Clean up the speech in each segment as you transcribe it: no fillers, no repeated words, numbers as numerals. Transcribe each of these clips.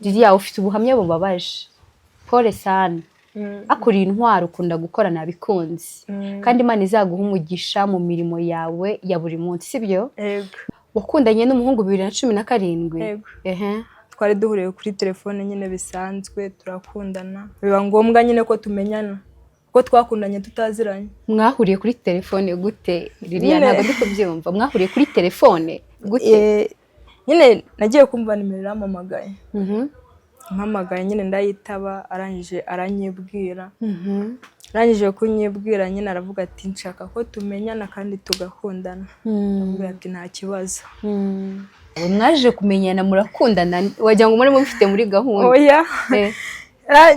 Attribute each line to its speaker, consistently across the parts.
Speaker 1: Ririya ufite ubuhamya bubabaje. Pole sana. Akuri intwaro ukunda gukora nabikunze. Kandi Imana izaguha umugisha mu mirimo yawe ya buri munsi, sibyo?
Speaker 2: Yego.
Speaker 1: Wakundanye n'umuhungu 2017?
Speaker 2: Yego. Twari duhuriye kuri telefone nyine bisanzwe turakundana. Biba ngombwa nyine ko tumenyana. Ko twakundanye tutaziranye.
Speaker 1: Mwahuriye kuri telefone gute? Ririya ntabwo ndi kubyumva. Mwahuriye kuri telefone gute?
Speaker 2: Nyine nagiye kumva nimero iramamagaye. Mpamagaye nyine ndayitaba, arangije aranyibwira. Arangije kunyibwira nyine aravuga ati nshaka ko tumenyana kandi tugakundana. Aravuga ati nta kibazo.
Speaker 1: Mwaje kumenyana murakundana, wagira ngo muri mufite muri gahunda.
Speaker 2: Oya.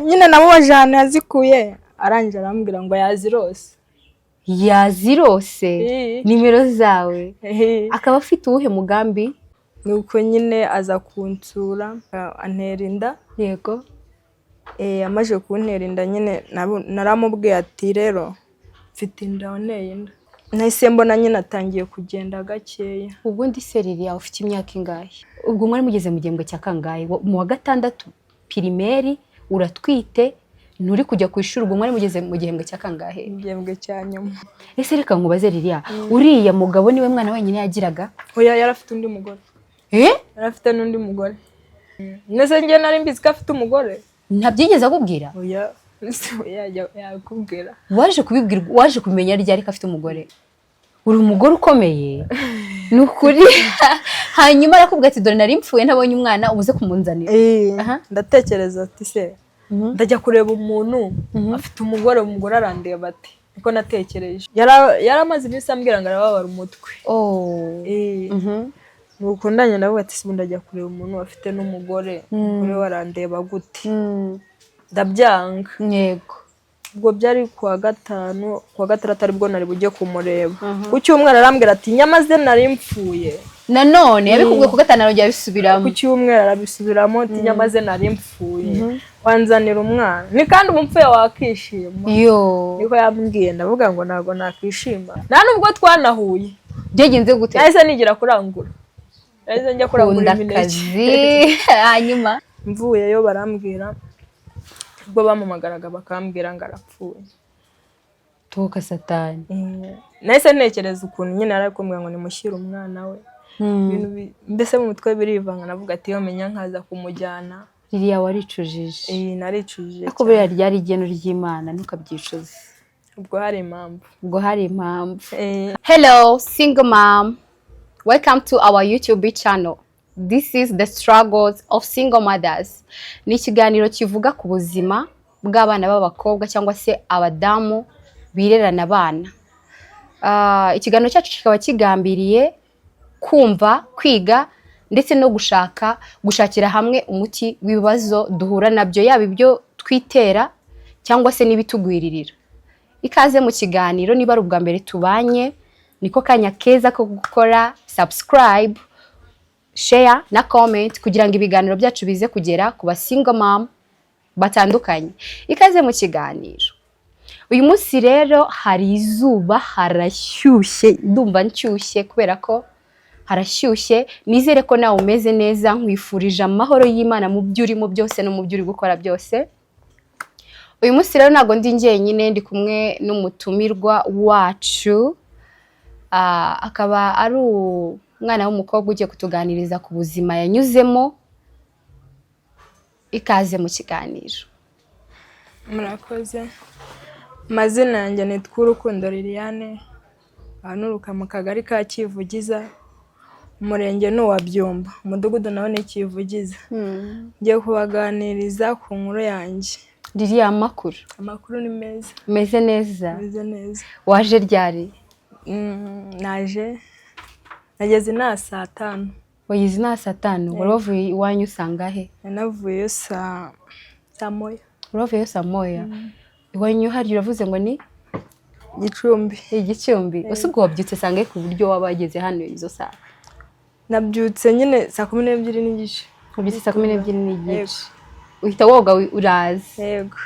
Speaker 2: Nyine namubaje ahantu yazikuye, arangije arambwira ngo yazirose.
Speaker 1: Yazirose? Nimero zawe? Akaba afite uwuhe mugambi?
Speaker 2: Nuko nyine aza kunsura antera inda.
Speaker 1: Yego.
Speaker 2: Amaje kuntera inda nyine naramubwiye ati rero mfite inda waneye inda. Nahise mbona nyine atangiye kugenda gakeya.
Speaker 1: Ubundi se Ririya ufite imyaka ingahe? Ubwo mwari mugeze mu gihembwe cya kangahe? Mu wa gatandatu primaire uratwite, nturi kujya ku ishuri, ubwo mwari mugeze mu gihembwe cya kangahe?
Speaker 2: Igihembwe cya nyuma.
Speaker 1: Ese reka nkubaze Ririya, uriya mugabo niwe mwana wenyine yagiraga?
Speaker 2: Oya, yarafite undi mugore. Yarafite n'undi mugore. Nese ngiye nari mbizi ko afite umugore.
Speaker 1: Ntabyigeze akubwira?
Speaker 2: Oya, yakubwira.
Speaker 1: Waje kubibwira, waje kumenya ryari ko afite umugore? Uri umugore ukomeye. Nukuri. Hanyuma arakubwira ati dore nari mpfuye ntabonye umwana ubuze kumunzanira.
Speaker 2: Ndatekereza ati se ndajya kureba umuntu afite umugore arandeba ati niko natekereje. Yaramaze iminsi ambwira ngo arababara umutwe. Nuko ndanye nawe ati sibu ndajya kureba umuntu afite n'umugore kuri warandeba gute. Ndabyanga.
Speaker 1: Yego.
Speaker 2: Ubwo byari kuwa gatandatu aribwo nari bujye kumureba. Ku cyumweru arambwira ati nyamaze nari mpfuye.
Speaker 1: Nanone yabikubwiye ku gatanu arongera bisubiramo.
Speaker 2: Ku cyumweru arabisubiramo ati nyamaze nari mpfuye. Wanzanira umwana. Ni kandi umupfuye wakishima. Niko yambwiye, ndavuga ngo nago nakishima. Nta nubwo twanahuye.
Speaker 1: Byagenze gute?
Speaker 2: Nahise nigira kurangura. Nahise njya kurangura imineke.
Speaker 1: Hanyuma
Speaker 2: mvuyeyo barambwira ubwo bamumagaraga bakambwira ngo arapfuye.
Speaker 1: Tuka satani.
Speaker 2: Nahise ntekereza ukuntu nyine arakumbwira ngo nimushyire umwana we. Mbese mu mutwe birivanga, navuga ati yo menya nkaza kumujyana.
Speaker 1: Ririya waricujije?
Speaker 2: Naricujije.
Speaker 1: Ariko buriya ryari igeno ry'Imana ntukabyicuze.
Speaker 2: Ubwo hari impamvu.
Speaker 1: Hello single mom, welcome to our YouTube channel. This is the struggles of single mothers. Ni ikiganiro kivuga ku buzima bw'abana b'abakobwa cyangwa se abadamu birerana abana. Ikiganiro cyacu kikaba kigambiriye kumva, kwiga ndetse no gushakira hamwe umuti w'ibibazo duhura nabyo, yaba ibyo twitera cyangwa se n'ibitugwiririra. Ikaze mu kiganiro, niba ari ubwa mbere tubanye, niko kanya keza ko gukora subscribe, share na comment kugira ngo ibiganiro byacu bize kugera ku ba single mom batandukanye. Ikaze mu kiganiro. Uyu munsi rero hari izuba, harashyushye, ndumva nshyushye kubera ko harashyushye. Nizere ko nawe umeze neza, nkwifurije amahoro y'Imana mu byo urimo byose no mu byo uri gukora byose. Uyu munsi rero ntago ndi njyenyine, ndi kumwe n'umutumirwa wacu. Akaba ari umwana w'umukobwa ugiye kutuganiriza ku buzima yanyuzemo. Ikaze mu kiganiro.
Speaker 2: Murakoze. Amazina yanjye nitwa Urukundo Liliane, anuruka mu kagari ka Kivugiza, umurenge ni uwa Byumba, umudugudu nawo ni Kivugiza. Ngiye kubaganiriza ku nkuru yanjye.
Speaker 1: Ririya amakuru?
Speaker 2: Amakuru ni meza.
Speaker 1: Meze neza?
Speaker 2: Meze neza.
Speaker 1: Waje ryari?
Speaker 2: Nageze inaha saa 5.
Speaker 1: Wagize inaha saa 5? Wari wavuye iwanyu usanga he?
Speaker 2: Navuyeyo saa moya.
Speaker 1: Wavuyeyo saa moya? Iwanyu hari uravuze ngo ni?
Speaker 2: Gicumbi.
Speaker 1: Igicumbi. Ese ubwo wabyutse sangahe ku buryo wabageze hano izo saa?
Speaker 2: Nabyutse nyine saa 12 n'igice.
Speaker 1: Ubyutse saa 12 n'igice. Uhita woga uraza?
Speaker 2: Yego.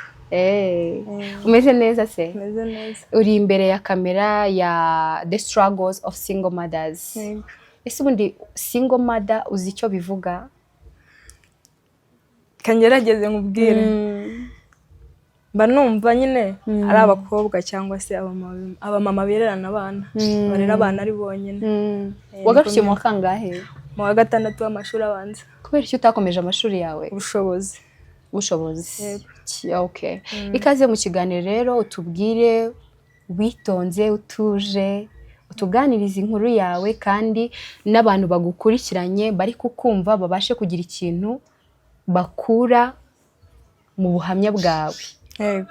Speaker 1: Umeze neza se?
Speaker 2: Umeze neza.
Speaker 1: Uri imbere ya kamera ya The Struggles of Single Mothers.
Speaker 2: Yego.
Speaker 1: Ese ubundi single mother uzi icyo bivuga?
Speaker 2: kangerageze nkubwire mba numva nyine ari abakobwa cyangwa se abamama bererana abana barera abana ari bonyine.
Speaker 1: Wagarukiye mu kangahe?
Speaker 2: Mu wa gatandatu w'amashuri abanza.
Speaker 1: Kubera icyo utakomeje amashuri yawe?
Speaker 2: Ubushobozi.
Speaker 1: Okay. Ikaze mu kiganiro rero utubwire witonze utuje utuganiriza inkuru yawe kandi n'abantu bagukurikiranye bari kukumva babashe kugira ikintu bakura mu buhamya bwawe.
Speaker 2: Yego.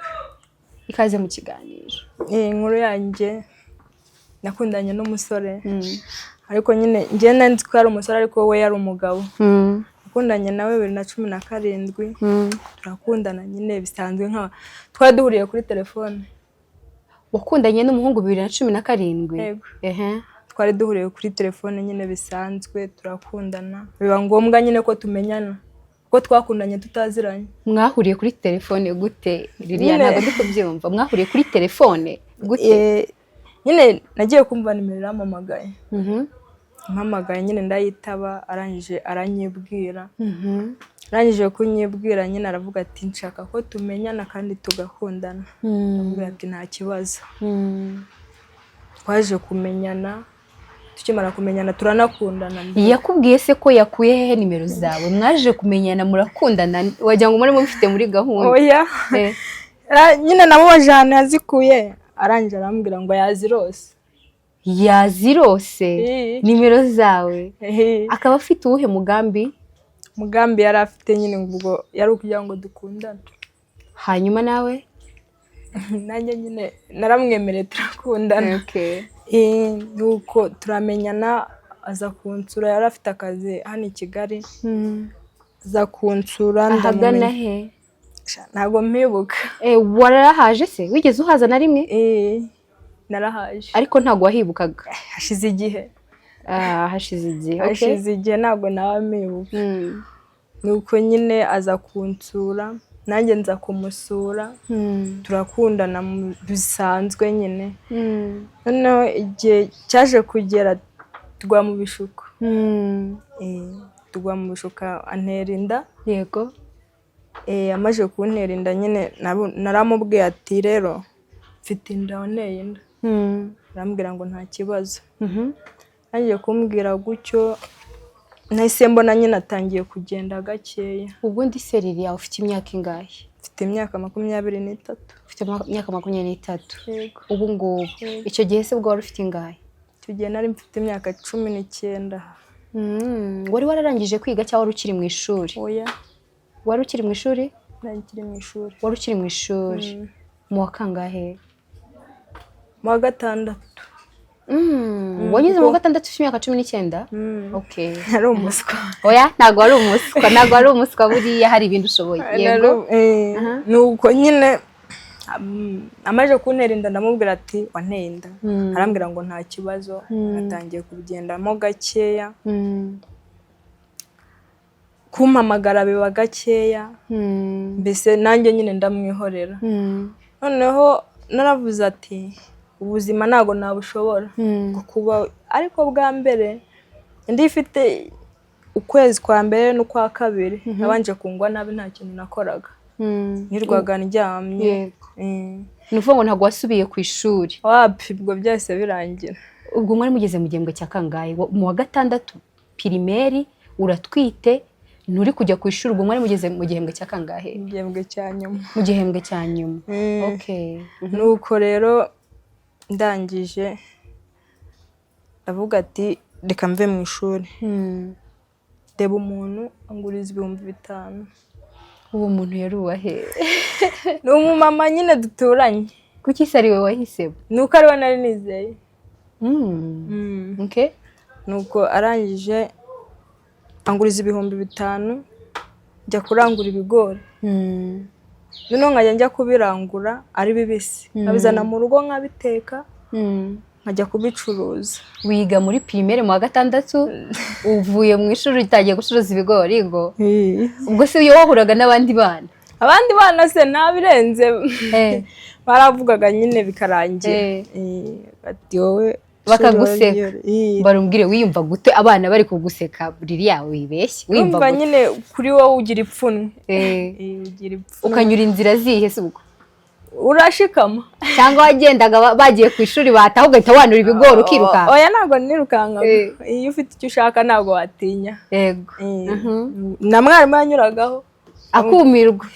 Speaker 1: Ikaze mu kiganiro.
Speaker 2: Inkuru yanjye nakundanye n'umusore. Ariko nyine njye nzi ko ari umusore ariko we yari umugabo. Nakundanye nawe 2017. Turakundana nyine bisanzwe nka twari duhuriye kuri telefone.
Speaker 1: Wakundanye n'umuhungu 2017?
Speaker 2: Yego. Twari duhuriye kuri telefone nyine bisanzwe turakundana. Biba ngombwa nyine ko tumenyana. Ko twakundanye tutaziranye.
Speaker 1: Mwahuriye kuri telefone gute? Liliane ntabwo ndi kubyumva. Mwahuriye kuri telefone gute?
Speaker 2: Nyine nagiye kumva nimero iramamagaye. Mpamagaye nyine ndayitaba arangije aranyibwira. Arangije kunyibwira nyine aravuga ati nshaka ko tumenyana kandi tugakundana. Aravuga ati nta kibazo. Twaje kumenyana. Tukimara kumenyana turanakundana.
Speaker 1: Yakubwiye se ko yakuye hehe nimero zawe? Mwaje kumenyana murakundana wagira ngo muri mufite muri gahunda?
Speaker 2: Oya. Nyine namubaje ahantu yazikuye arangije arambwira ngo yazirose.
Speaker 1: Yazirose nimero zawe? Akaba afite uwuhe mugambi?
Speaker 2: Mugambi yari afite nyine ngo yari ukugira ngo dukundane.
Speaker 1: Hanyuma nawe?
Speaker 2: Nanjye nyine naramwemereye turakundana.
Speaker 1: Okay.
Speaker 2: Nuko turamenyana aza kunsura yari afite akazi hano i Kigali. Aza kunsura
Speaker 1: ndamumenya. He?
Speaker 2: Ntago mpibuka.
Speaker 1: Warahaje se? Wigeze uhaza na rimwe?
Speaker 2: Narahaje.
Speaker 1: Ariko ntago wahibukaga?
Speaker 2: Hashize igihe.
Speaker 1: Hashize igihe. Okay.
Speaker 2: Hashize igihe ntago nawe mpibuka. Nuko nyine aza kunsura. Nanjye nza kumusura. Turakundana bisanzwe nyine. Noneho igihe cyaje kugera tugwa mu bishuko. Tugwa mu bishuka antera inda.
Speaker 1: Yego.
Speaker 2: Amaje kuntera inda nyine naramubwiye ati rero mfite inda waneye inda. Arambwira ngo nta kibazo. Nanjye kumbwira gutyo nahise mbona nyine atangiye kugenda gakeya.
Speaker 1: Ubundi se Liliane ufite imyaka ingahe?
Speaker 2: Mfite imyaka 23.
Speaker 1: Ufite imyaka 23?
Speaker 2: Yego.
Speaker 1: Ubu ngubu icyo gihe se bwo wari ufite ingahe?
Speaker 2: Icyo gihe nari mfite imyaka 19.
Speaker 1: Wari wararangije kwiga cyangwa wari ukiri mu ishuri?
Speaker 2: Oya.
Speaker 1: Wari ukiri mu ishuri?
Speaker 2: Nari nkiri mu ishuri.
Speaker 1: Wari ukiri mu ishuri? Mu wa kangahe?
Speaker 2: Mu wa gatandatu.
Speaker 1: Wanyuze mu wa gatandatu ufite imyaka 19? Okay.
Speaker 2: Ari umuswa.
Speaker 1: Oya ntago ari umuswa. Ntago ari umuswa buriya hari ibintu ushoboye. Yego.
Speaker 2: Nuko nyine amaje kuntera inda ndamubwira ati wanteye inda. Arambwira ngo nta kibazo. Natangiye kubigendamo gakeya. Kumpamagara biba gakeya. Mbese nanjye nyine ndamwihorera. Noneho naravuze ati ubuzima ntago nabushobora kuba ariko bwa mbere ndifite ukwezi kwa mbere n'ukwa kabiri nabanje kungwa nabi nta kintu nakoraga. Nirwaga ndyamye.
Speaker 1: Nuvuga ngo ntago wasubiye ku ishuri?
Speaker 2: Wapi ubwo byose birangira.
Speaker 1: Ubwo mwari mugeze mu gihembwe cya kangahe? Mu wa gatandatu primaire uratwite nturi kujya ku ishuri ubwo mwari mugeze mu gihembwe cya kangahe?
Speaker 2: Mu gihembwe cya nyuma.
Speaker 1: Mu gihembwe cya nyuma. Okay.
Speaker 2: Nuko rero ndangije ndavuga ati reka mve mu ishuri. Deba umuntu anguriza 5,000.
Speaker 1: Uwo muntu yari uwahe?
Speaker 2: Ni umumama nyine duturanye.
Speaker 1: Kuki se ari we wahisemo?
Speaker 2: Nuko ari we nari nizeye.
Speaker 1: Okay.
Speaker 2: Nuko arangije anguriza 5,000 njya kurangura ibigori. Noneho nkajya njya kubirangura ari bibisi. Nkabizana mu rugo nkabiteka. Nkajya kubicuruza.
Speaker 1: Wiga muri primaire mu wa gatandatu uvuye mu ishuri utagiye gucuruza ibigori ngo? Ubwo se iyo wahuraga n'abandi bana?
Speaker 2: Abandi bana se nabirenze. Baravugaga nyine bikarangira. Ati wowe
Speaker 1: bakaguseka barumbwire wiyumva gute abana bari kuguseka Lilian wibeshye
Speaker 2: wiyumva nyine kuri wowe ugira ipfunwe ugira ipfunwe
Speaker 1: ukanyura inzira zihe se ubwo
Speaker 2: urashikama
Speaker 1: cyangwa wagendaga bagiye ku ishuri bataho ugahita wanura ibigori ukiruka
Speaker 2: oya ntabwo nirukanka iyo ufite icyo ushaka ntabwo watinya
Speaker 1: yego
Speaker 2: na mwarimu yanyuragaho
Speaker 1: akumirwa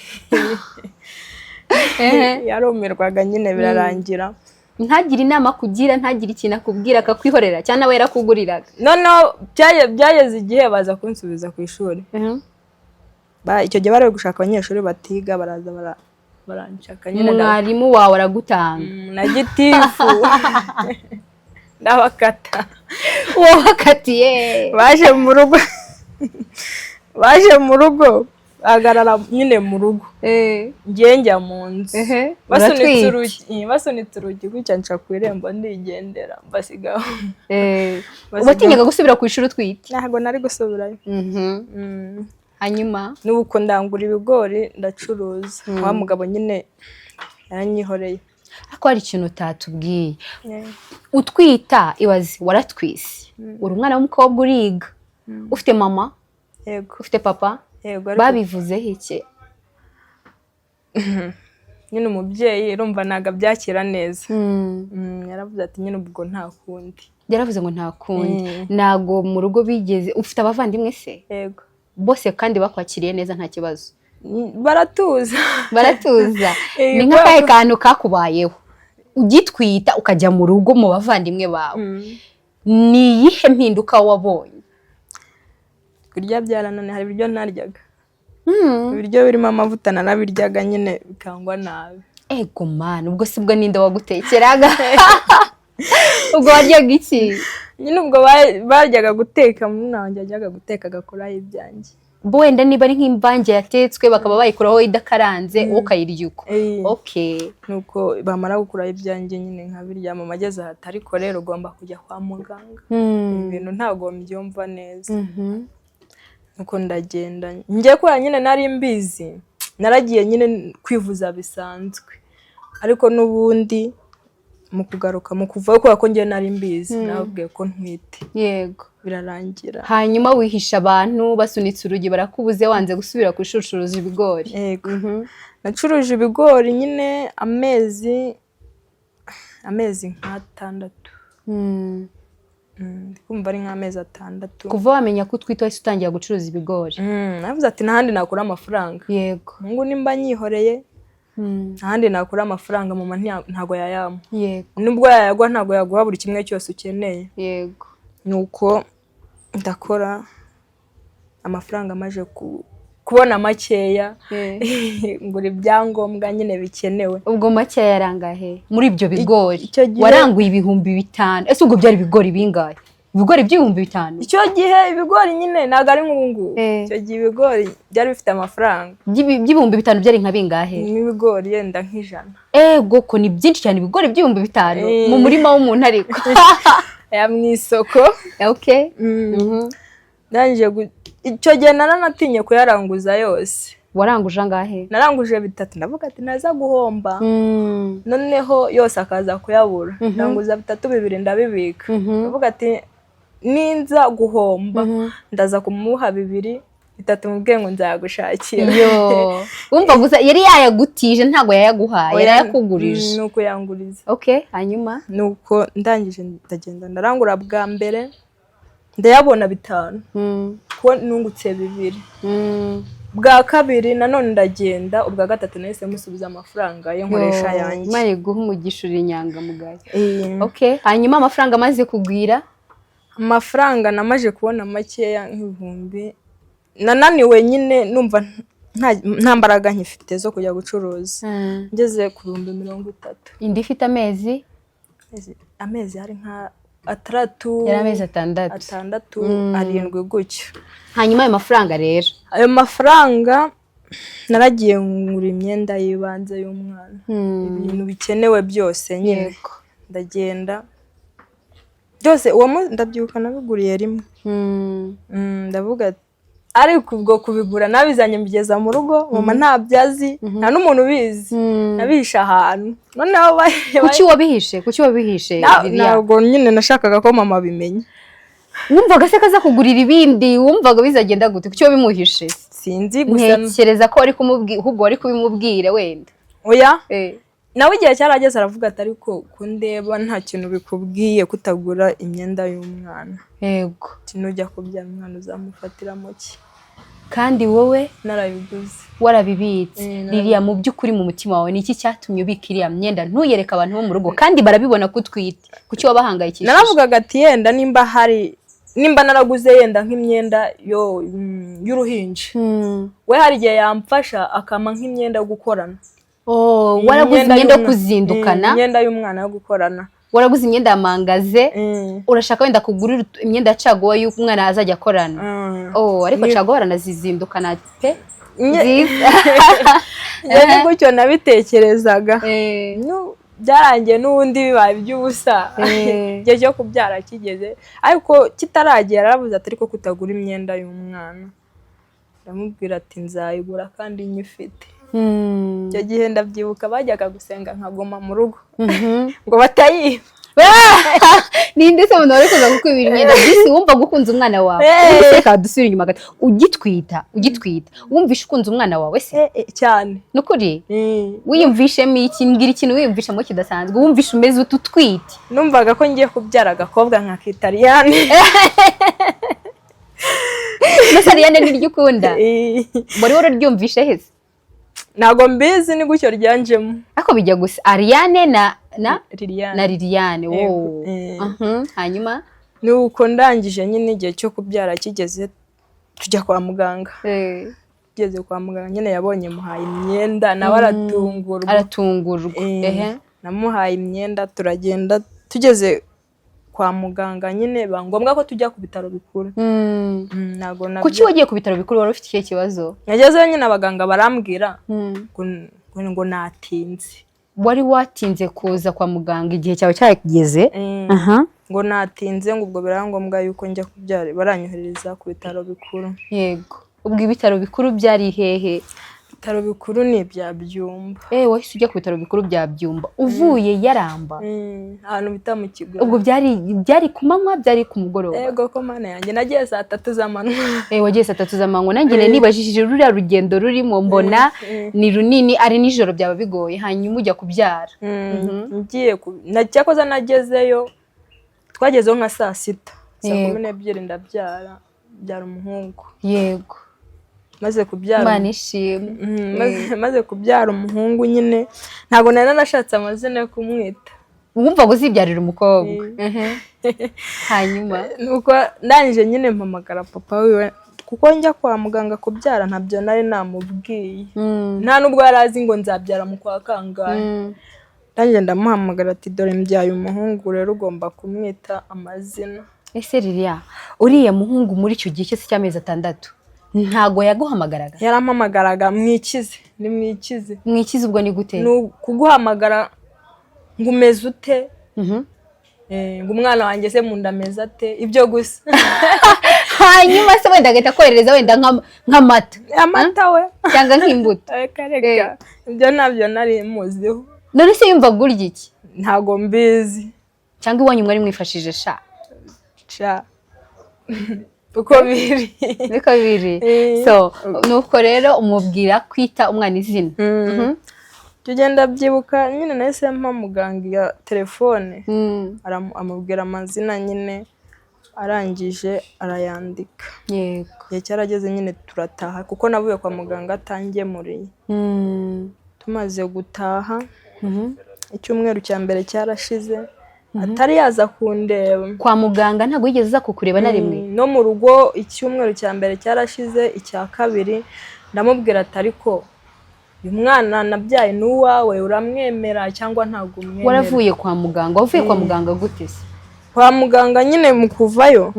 Speaker 2: yarumirwaga nyine birarangira
Speaker 1: ntagire inama kugira ntagire ikintu akubwira akakwihorera cyangwa nawe yarakuguriraga
Speaker 2: noneho byageze igihe baza kunsubiza ku ishuri icyo gihe bari gushaka abanyeshuri batiga baraza baranshaka nyine
Speaker 1: mwarimu wawe aragutanga
Speaker 2: na gitifu ndabakata
Speaker 1: wowe wakatiye
Speaker 2: baje mu rugo agarara nyine mu rugo ngiye njya mu nzu basunitse urugi gutya nca ku irembo ndigendera mbasigaho
Speaker 1: watinyaga gusubira ku ishuri utwite
Speaker 2: ntabwo nari gusubirayo
Speaker 1: hanyuma
Speaker 2: nuko ndangura ibigori ndacuruza wa mugabo nyine yaranyihoreye
Speaker 1: ariko hari ikintu utatubwiye utwita ibaze waratwise uri umwana w'umukobwa uriga ufite mama
Speaker 2: yego
Speaker 1: ufite papa babivuzeho iki
Speaker 2: nyine umubyeyi urumva ntabwo abyakira neza yaravuze ati nyine ubwo nta kundi
Speaker 1: yaravuze ngo nta kundi ntabwo mu rugo bigeze ufite abavandimwe se
Speaker 2: yego
Speaker 1: bose kandi bakwakiriye neza nta kibazo
Speaker 2: baratuza
Speaker 1: ni nk'akahe kantu kakubayeho ugitwita ukajya mu rugo mu bavandimwe bawe ni iyihe mpinduka wabonye
Speaker 2: kurya byaranone hari ibiryo ntaryaga ibiryo birimo amavuta narabiryaga nyine bikangwa nabi
Speaker 1: ego man ubwo sibwo ninde wagutekeraga ubwo waryaga iki
Speaker 2: nyine ubwo baryaga guteka nanjye yajyaga guteka agakuraho ibyanjye
Speaker 1: wenda niba ari nk'imvange yatetswe bakaba bayikuraho idakaranze ukayirya uko
Speaker 2: nuko bamara gukuraho ibyanjye nyine nkabirya mu mageze ahata ariko rero ugomba kujya kwa muganga ibintu ntabwo mbyumva neza nuko ndagenda njye kubera nyine nari mbizi naragiye nyine kwivuza bisanzwe ariko n'ubundi mu kugaruka mu kuvaho kubera ko njye nari mbizi nababwiye ko ntwite
Speaker 1: yego
Speaker 2: birarangira
Speaker 1: hanyuma wihisha abantu basunitse urugi barakubuze wanze gusubira ku ishuri ucuruza ibigori
Speaker 2: yego nacuruje ibigori nyine amezi nk'atandatu kumva ari nk'amezi 6
Speaker 1: kuva wamenya ko utwite wahise utangira gucuruza ibigori
Speaker 2: navuze ati ntahandi nakura amafaranga
Speaker 1: yego
Speaker 2: ngo nimba nyihoreye ntahandi nakura amafaranga mama ntago yayama
Speaker 1: yego
Speaker 2: nubwo yayagwa ntago yaguha buri kimwe cyose ukeneye
Speaker 1: yego
Speaker 2: nuko ndakora amafaranga amaje kubona makeya ngura ibyangombwa nyine bikenewe
Speaker 1: ubwo makeya yarangahe muri ibyo bigori waranguye 5,000 ese ubwo byari ibigori bingahe ibigori by'5,000
Speaker 2: icyo gihe ibigori nyine ntago ari nk'ubungu icyo gihe ibigori byari bifite amafaranga
Speaker 1: by'5,000 byari nka bingahe
Speaker 2: n'ibigori yenda nk'ijana
Speaker 1: ego ko ni byinshi cyane ibigori by'5,000 mu murima w'umuntu ariko
Speaker 2: ya mwisoko ndangije icyo gihe naranatinye kuyaranguza yose
Speaker 1: waranguje angahe
Speaker 2: naranguje 3 ndavuga ati naza guhomba noneho yose akaza kuyabura ndanguza 3 2 ndabibika ndavuga ati ninza guhomba ndaza kumuha 2 3 mubwiye ngo nzagushakira
Speaker 1: wumva gusa yari yayagutije ntago yayaguhaye yarayakugurije
Speaker 2: nuko yanguriza
Speaker 1: hanyuma
Speaker 2: nuko ndangije ndagenda ndarangura bwa mbere ndayabona 5 ko nungutse 2 bwa kabiri nanone ndagenda ubwa gatatu nahise musubiza amafaranga yo nkoresha yanjye
Speaker 1: mari guha umugisha uri inyangamugayo hanyuma amafaranga amaze kugwira
Speaker 2: amafaranga namaje kubona makeya nk'ibihumbi nananiwe nyine numva nta mbaraga nkifite zo kujya gucuruza ngeze ku 30,000
Speaker 1: indi ifite
Speaker 2: amezi hari nka 3
Speaker 1: yari amezi 6
Speaker 2: 7 gutyo
Speaker 1: hanyuma ayo mafaranga
Speaker 2: naragiye ngura imyenda y'ibanze y'umwana ibintu bikenewe byose nyine ndagenda byose uwo ndabyuka nabiguriye rimwe ndavuga ariko ubwo kubigura nabizanye mbigeza mu rugo mama ntabyazi nta n'umuntu ubizi nabihisha ahantu noneho
Speaker 1: kuki wabihishe
Speaker 2: ntabwo nyine nashakaga ko mama abimenya.
Speaker 1: wumvaga se kaza kugurira ibindi wumvaga bizagenda gute kuki wabimuhishe?
Speaker 2: Sinzi gusa
Speaker 1: ntekereza ko ari kumubwira ahubwo wari kubimubwire wenda.
Speaker 2: Oya nawe igihe cyarageze aravuga ati ariko kundeba nta kintu bikubwiye kutagura imyenda y'umwana.
Speaker 1: Yego
Speaker 2: nujya kubyara umwana uzamufatiramo ki?
Speaker 1: kandi wowe
Speaker 2: narabiguze
Speaker 1: warabibitse. Liliya mu by'ukuri mu mutima wawe niki cyatumye ubika iriya myenda ntuyereka abantu bo mu rugo kandi barabibona ko utwite? kuki wabahangayikishije?
Speaker 2: naravugaga ati yenda nimba naraguze yenda nk'imyenda y'uruhinja we hari igihe yamfasha akama nk'imyenda yo gukorana.
Speaker 1: Waraguze imyenda yo kuzindukana?
Speaker 2: Imyenda y'umwana yo gukorana.
Speaker 1: Waraguze imyenda ya mangaze? Urashaka wenda kugurira imyenda ya caguwa y'umwana azajya akorana? Ariko caguwa baranazizindukana pe nziza.
Speaker 2: Yari gutyo nabitekerezaga. Byarangiye n'ubundi bibaye by'ubusa. Igihe cyo kubyara kigeze ariko kitaragera aravuze ati ariko kutagura imyenda y'umwana. Ndamubwira ati nzayigura kandi nyifite. Icyo gihe ndabyibuka bajyaga gusenga nkagoma mu rugo ngo batayiba.
Speaker 1: Ninde se umuntu wari kuza kukwibira imyenda? Bisi wumva gukunza umwana wawe? Reka dusubire inyuma gato. Ugitwita wumvisha ukunze umwana wawe se?
Speaker 2: Cyane.
Speaker 1: Nukuri? Wiyumvishemo iki? Mbwira ikintu wiyumvishamo kidasanzwe. Wumvisha umeze ututwite?
Speaker 2: Numvaga ko ngiye kubyara agakobwa nka Kitaliyani.
Speaker 1: Mbese Ariane niryo ukunda? Wari wararyumvishe heze?
Speaker 2: Ntago mbizi ni gutyo ryanjemo.
Speaker 1: Ako bijya gusa Ariane na
Speaker 2: Liliane.
Speaker 1: Hanyuma
Speaker 2: nuko ndangije nyine igihe cyo kubyara kigeze tujya kwa muganga. Tugeze kwa muganga nyine yabonye muhaye imyenda nawe aratungurwa. Namuhaye imyenda turagenda tugeze kwa muganga nyine ngombwa ko tujya ku bitaro bikuru.
Speaker 1: Kuki wagiye ku bitaro bikuru? Wari ufite ikihe kibazo?
Speaker 2: Nagezeyo nyine abaganga barambwira ngo natinze.
Speaker 1: Wari watinze kuza kwa muganga igihe cyawe cyageze?
Speaker 2: Ngo natinze ngo ubwo birangombwa yuko njya kubyara baranyohereza ku bitaro bikuru.
Speaker 1: Yego. Ubwo ibitaro bikuru byari hehe?
Speaker 2: Ibitaro bikuru ni ibya Byumba.
Speaker 1: Wahise ujya ku bitaro bikuru bya Byumba uvuye Yaramba?
Speaker 2: Ahantu bita mu Kigo.
Speaker 1: Ubwo byari ku manywa byari ku mugoroba?
Speaker 2: Yego ko mana yanjye nagiye saa 3 z'amanywa.
Speaker 1: Wagiye saa 3 z'amanywa. Nanjye nibajishije ruriya rugendo rurimo mbona ni runini ari nijoro byaba bigoye hanyuma ujya kubyara.
Speaker 2: Ngiye cyakoze nagezeyo twagezeho nka saa 6 saa 12 ndabyara umuhungu.
Speaker 1: Yego.
Speaker 2: Maze kubyara
Speaker 1: maze
Speaker 2: kubyara umuhungu nyine ntago nanashatse amazina yo kumwita.
Speaker 1: Wumva guzibyarira umukobwa? Hanyuma
Speaker 2: nuko ndangije nyine mpamagara papa wiwe kuko njya kwa muganga kubyara ntabyo nari namubwiye. Nta nubwo yarazi ngo nzabyara mu kwa kangahe. Ndangije ndamuhamagara ati dore mbyaye umuhungu rero ugomba kumwita amazina.
Speaker 1: Ese Liliya uriya muhungu muri icyo gihe cyose cy'amezi 6 ntago yaguhamagaraga?
Speaker 2: Yarampamagaraga mwikize
Speaker 1: ubwo ni gute?
Speaker 2: Kuguhamagara ngo umeze ute? Ngo umwana wanjye se mu ndameza ate? Ibyo gusa.
Speaker 1: Hanyuma se wenda agahita kohereza wenda nk'amata?
Speaker 2: Amata we
Speaker 1: cyangwa nk'imbuto?
Speaker 2: Reka ibyo nabyo nari muziho.
Speaker 1: None se yumva gurya iki?
Speaker 2: Ntago mbizi.
Speaker 1: Cyangwa iwanyu mwari mwifashije sha?
Speaker 2: Uko biri.
Speaker 1: So nuko rero umubwira kwita umwana izina.
Speaker 2: Tugenda byibuka nyine nahise mpa muganga ya telefone. Amubwira amazina nyine arangije arayandika.
Speaker 1: Yego.
Speaker 2: Igihe cyarageze nyine turataha kuko navuye kwa muganga atangemuriye. Tumaze gutaha icyumweru cya mbere cyarashize atari yaza kundeba.
Speaker 1: Kwa muganga ntago yigeze za kukureba na rimwe?
Speaker 2: No mu rugo icyumweru cya mbere cyarashize, icya kabiri ndamubwira ati ariko uyu mwana nabyaye n'uwawe uramwemera cyangwa ntago umwemera?
Speaker 1: Waravuye kwa muganga? Wavuye kwa muganga gute se?
Speaker 2: Kwa muganga nyine mu kuvayo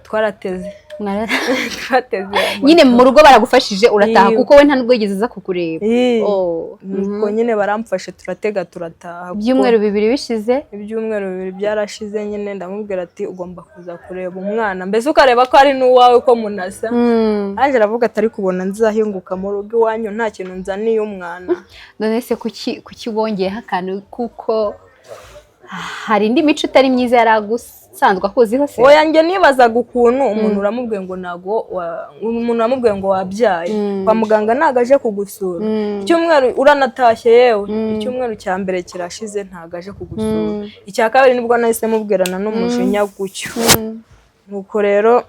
Speaker 2: twarateze twateze
Speaker 1: nyine mu rugo baragufashije urataha kuko we nta nubwo yigeze aza kukureba.
Speaker 2: nuko nyine baramfashe turatega turataha.
Speaker 1: Ibyumweru 2 bishize,
Speaker 2: ibyumweru 2 byarashize nyine ndamubwira ati ugomba kuza kureba umwana mbese ukareba ko ari n'uwawe ko munasa. Anje aravuga atari kubona nzahinguka mu rugo iwanyu nta kintu nzaniye umwana.
Speaker 1: None se kuki wongeyeho akantu kuko hari indi mico itari myiza yaragusanzwe akuziho se?
Speaker 2: Oya njye nibazaga ukuntu umuntu uramubwiye ngo ngo wabyaye kwa muganga nagaje kugusura icyumweru uranatashye yewe icyumweru cya mbere kirashize ntagaje kugusura icya kabiri nibwo nahise mubwirana n'umujinya gucyo. Nuko rero